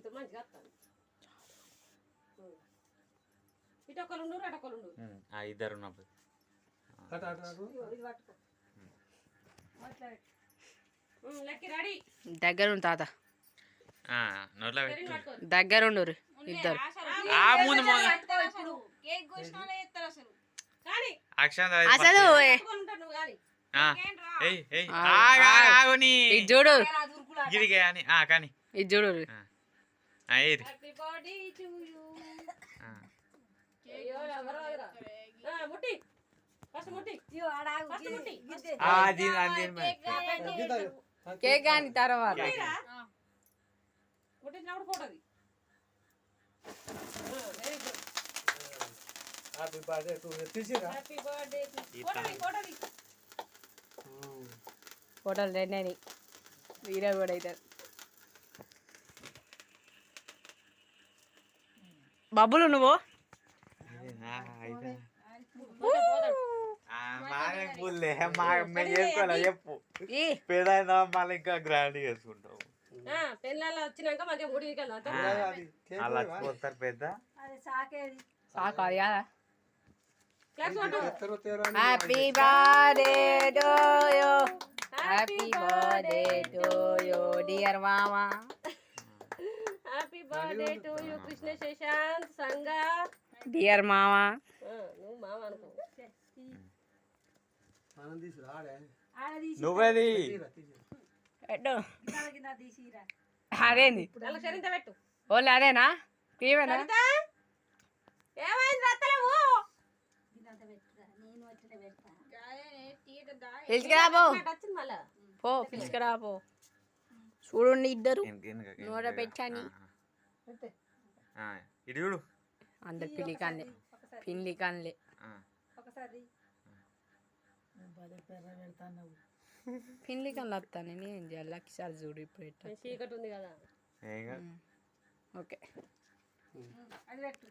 పెడుతుంది మంచిగా వస్తాను ఇటు ఒకళ్ళు ఉండరు అటు ఒకళ్ళు ఉండరు ఇద్దరు ఉన్నప్పుడు ఇది పట్టుకో లెక్కి రెడీ దగ్గరుండు తాత నోట్లో దగ్గరుండు ఇద్దరు ముందు కానీ అక్షంత అసలు నువ్వు కానీ ఇది చూడు గిరిగే అని కానీ ఇది చూడు ఏది హ్యాపీ బర్త్డే టు యు అయ్యో ఎవరో ముట్టి ఫస్ట్ ముట్టి ఫస్ట్ ముట్టి కేక్ కానీ తర్వాత ముట్టించినప్పుడు ఫోటోది very good happy birthday to తీసిరా హ్యాపీ బర్త్డే ఫోటోది ఫోటోలు రెండని వీడియో కూడా అవుతారు బబ్బులు నువ్వు చెప్పు పెదైనా మళ్ళీ ఇంకా గ్రాండ్ చేసుకుంటావు పెళ్ళాలు వచ్చినాక మంచిగా ముడికి అలా వస్తారు పెద్ద సాకు అది కదా క్లాప్స్ కొట్టు happy birthday to you happy birthday to you dear మామా happy birthday to you Krishna Shashant సంగ డియర్ మామా నువ్వు మామ అనుకో నువ్వేది పెట్టు అదేంది నల్ల చరింత పెట్టు ఓన్లీ అదేనా ఇవేనా ఏమైంది రత్తలేవు పిలుచుకురా పో వచ్చింది మళ్ళా పో పిలుచుకురా పో చూడండి ఇద్దరు నోట పెట్టాని ఇటు చూడు అందరు పిల్లి కాన్లే ఒకసారి పిల్లి కన్ను వస్తాను నేను చేయాలి లక్షసారి చూడు ఇప్పుడు ఎట్లా చీకటి ఉంది కదా ఓకే అది పెట్టు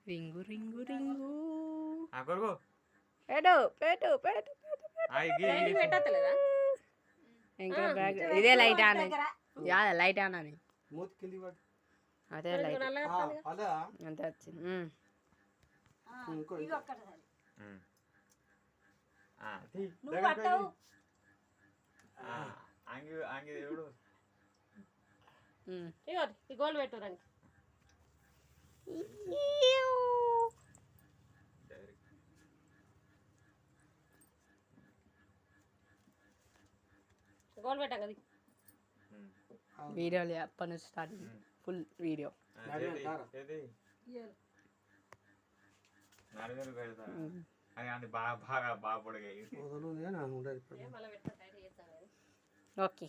రింగు రింగు రింగు కొడుకు పెట్టు పెట్టు పెట్టు పెట్టలేదా ఇంకా బ్యాగ్ ఇదే లైట్ ఆన్ యాద లైట్ ఆన్ అని అదే లైట్ అంతే వచ్చింది ఈ గోల్ పెట్టు రండి గోల్ పెట్టాం కదా వీడియో అప్పటి నుంచి స్టార్ట్ ఫుల్ వీడియో బాగా పొడిగా ఓకే